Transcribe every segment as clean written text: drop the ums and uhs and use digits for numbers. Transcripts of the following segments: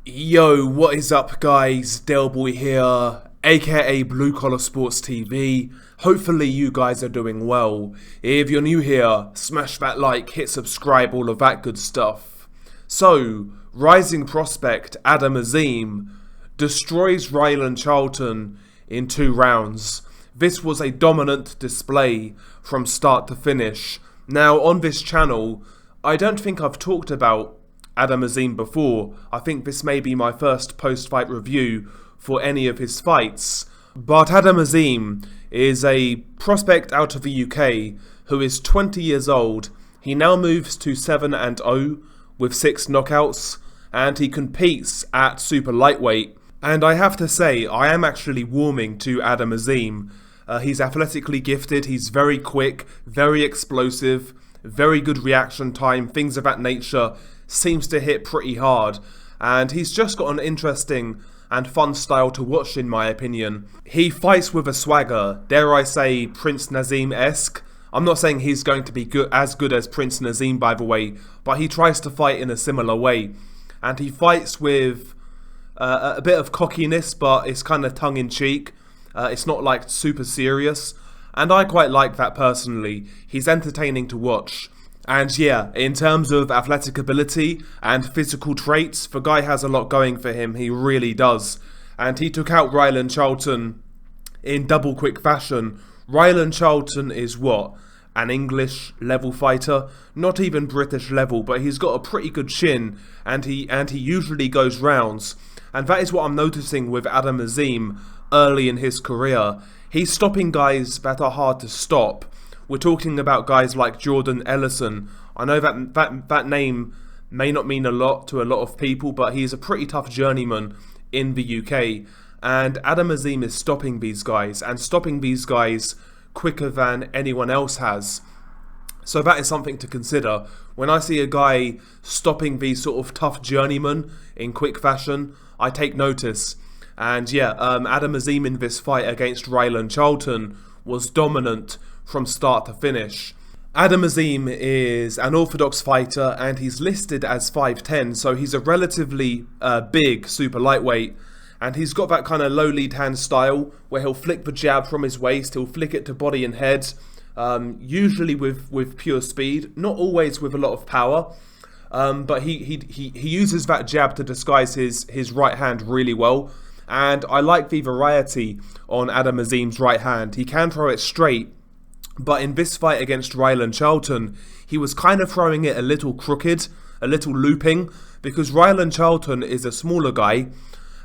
Yo, what is up guys? Delboy here, aka Blue Collar Sports TV. Hopefully you guys are doing well. If you're new here, smash that like, hit subscribe, all of that good stuff. So, rising prospect Adam Azim destroys Rylan Charlton in 2 rounds. This was a dominant display from start to finish. Now on this channel, I don't think I've talked about Adam Azim before. I think this may be my first post-fight review for any of his fights. But Adam Azim is a prospect out of the UK who is 20 years old. He now moves to 7-0 with 6 knockouts, and he competes at super lightweight. And I have to say, I am actually warming to Adam Azim. He's athletically gifted, he's very quick, very explosive, very good reaction time, things of that nature. Seems to hit pretty hard, and he's just got an interesting and fun style to watch in my opinion. He fights with a swagger, dare I say Prince Nazim-esque. I'm not saying he's going to be as good as Prince Nazim, by the way, but he tries to fight in a similar way. And he fights with a bit of cockiness, but it's kind of tongue-in-cheek. It's not like super serious, and I quite like that personally. He's entertaining to watch. And yeah, in terms of athletic ability and physical traits, the guy has a lot going for him, he really does. And he took out Rylan Charlton in double quick fashion. Rylan Charlton is what? An English level fighter? Not even British level, but he's got a pretty good chin, and he usually goes rounds. And that is what I'm noticing with Adam Azim early in his career. He's stopping guys that are hard to stop. We're talking about guys like Jordan Ellison. I know that name may not mean a lot to a lot of people, but he's a pretty tough journeyman in the UK. And Adam Azim is stopping these guys, and stopping these guys quicker than anyone else has. So that is something to consider. When I see a guy stopping these sort of tough journeymen in quick fashion, I take notice. And yeah, Adam Azim in this fight against Rylan Charlton was dominant from start to finish. Adam Azim is an orthodox fighter, and he's listed as 5'10", so he's a relatively big super lightweight, and he's got that kind of low lead hand style where he'll flick the jab from his waist, he'll flick it to body and head, usually with pure speed, not always with a lot of power, but he uses that jab to disguise his right hand really well. And I like the variety on Adam Azim's right hand. He can throw it straight, but in this fight against Rylan Charlton, he was kind of throwing it a little crooked, a little looping, because Rylan Charlton is a smaller guy,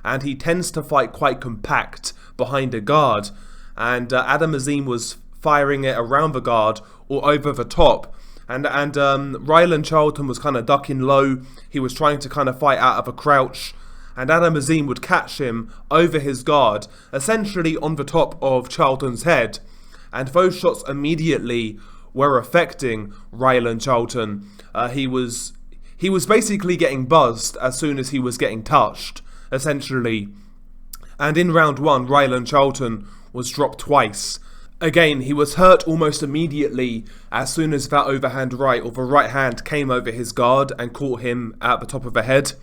and he tends to fight quite compact behind a guard. And Adam Azim was firing it around the guard or over the top. And Rylan Charlton was kind of ducking low. He was trying to kind of fight out of a crouch. And Adam Azim would catch him over his guard, essentially on the top of Charlton's head. And those shots immediately were affecting Rylan Charlton. He was basically getting buzzed as soon as he was getting touched, essentially. And in round 1, Rylan Charlton was dropped twice. Again, he was hurt almost immediately as soon as that overhand right, or the right hand, came over his guard and caught him at the top of the head.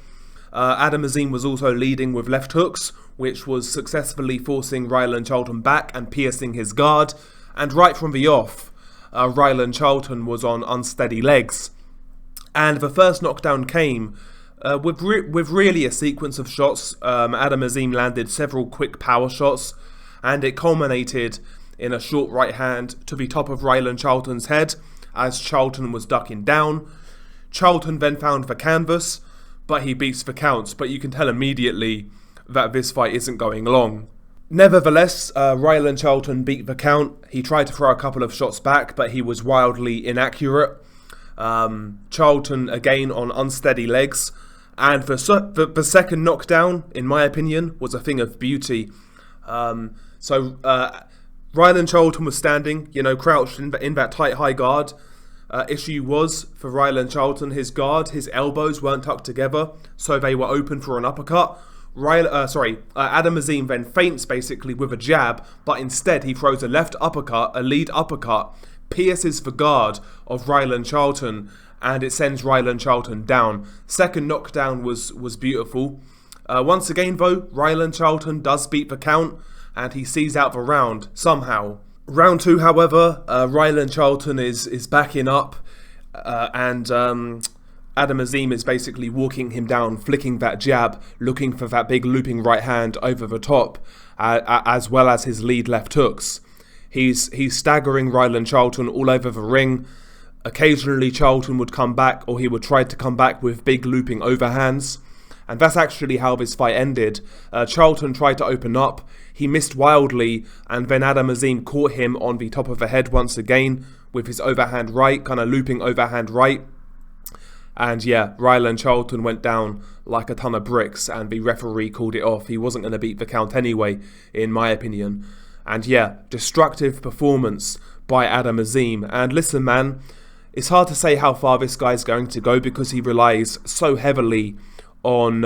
Adam Azim was also leading with left hooks, which was successfully forcing Rylan Charlton back and piercing his guard. And right from the off, Rylan Charlton was on unsteady legs. And the first knockdown came with really a sequence of shots. Adam Azim landed several quick power shots, and it culminated in a short right hand to the top of Rylan Charlton's head as Charlton was ducking down. Charlton then found the canvas, but he beats the counts, but you can tell immediately that this fight isn't going long. Nevertheless, Rylan Charlton beat the count. He tried to throw a couple of shots back, but he was wildly inaccurate. Charlton again on unsteady legs, and the second knockdown, in my opinion, was a thing of beauty. Rylan Charlton was standing, crouched in that tight high guard. Issue was, for Rylan Charlton, his guard, his elbows weren't tucked together, so they were open for an uppercut. Adam Azim then feints basically with a jab, but instead he throws a left uppercut, a lead uppercut, pierces the guard of Rylan Charlton, and it sends Rylan Charlton down. Second knockdown was beautiful. Once again though, Rylan Charlton does beat the count and he sees out the round somehow. Round 2, however, Rylan Charlton is backing up and Adam Azim is basically walking him down, flicking that jab, looking for that big looping right hand over the top, as well as his lead left hooks. He's staggering Rylan Charlton all over the ring. Occasionally Charlton would come back, or he would try to come back with big looping overhands. And that's actually how this fight ended. Charlton tried to open up, he missed wildly, and then Adam Azim caught him on the top of the head once again with his overhand right, kind of looping overhand right. And yeah, Rylan Charlton went down like a ton of bricks and the referee called it off. He wasn't going to beat the count anyway, in my opinion. And yeah, destructive performance by Adam Azim. And listen, man, it's hard to say how far this guy's going to go because he relies so heavily on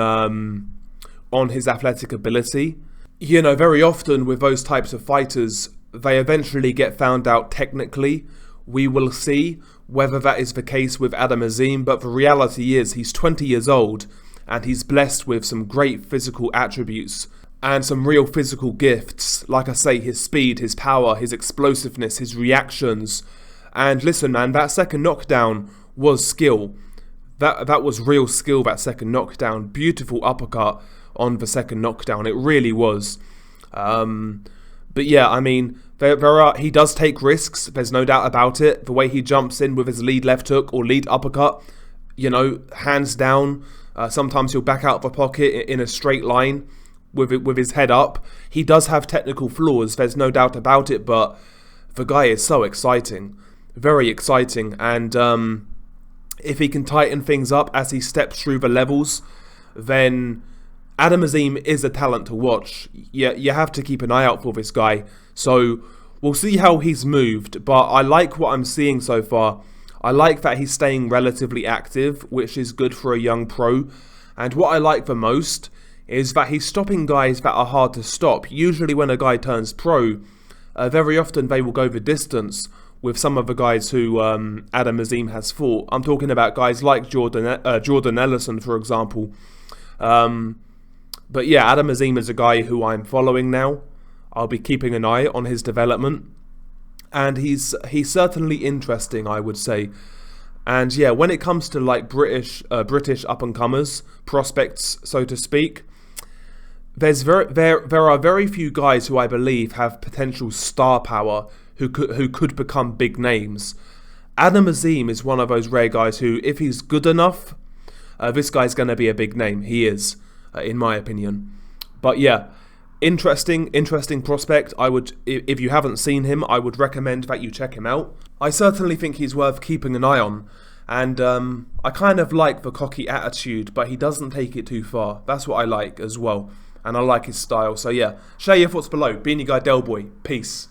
his athletic ability. You know, very often with those types of fighters, they eventually get found out technically. We will see whether that is the case with Adam Azim, but the reality is he's 20 years old and he's blessed with some great physical attributes and some real physical gifts. Like I say, his speed, his power, his explosiveness, his reactions. And listen, man, that second knockdown was skill. That was real skill, that second knockdown. Beautiful uppercut on the second knockdown. It really was. But yeah, I mean, he does take risks. There's no doubt about it. The way he jumps in with his lead left hook or lead uppercut, you know, hands down. Sometimes he'll back out of the pocket in a straight line with his head up. He does have technical flaws. There's no doubt about it. But the guy is so exciting. Very exciting. And if he can tighten things up as he steps through the levels, then Adam Azim is a talent to watch. You have to keep an eye out for this guy. So we'll see how he's moved, but I like what I'm seeing so far. I like that he's staying relatively active, which is good for a young pro. And what I like the most is that he's stopping guys that are hard to stop. Usually when a guy turns pro, very often they will go the distance with some of the guys who Adam Azim has fought. I'm talking about guys like Jordan Ellison, for example. But yeah, Adam Azim is a guy who I'm following now. I'll be keeping an eye on his development. And he's certainly interesting, I would say. And yeah, when it comes to like British up-and-comers, prospects, so to speak, there are very few guys who I believe have potential star power who could become big names. Adam Azim is one of those rare guys who, if he's good enough, this guy's going to be a big name. He is, in my opinion. But yeah, interesting prospect. I would, if you haven't seen him, I would recommend that you check him out. I certainly think he's worth keeping an eye on. And I kind of like the cocky attitude, but he doesn't take it too far. That's what I like as well. And I like his style. So yeah, share your thoughts below. Beanie Guy Delboy. Peace.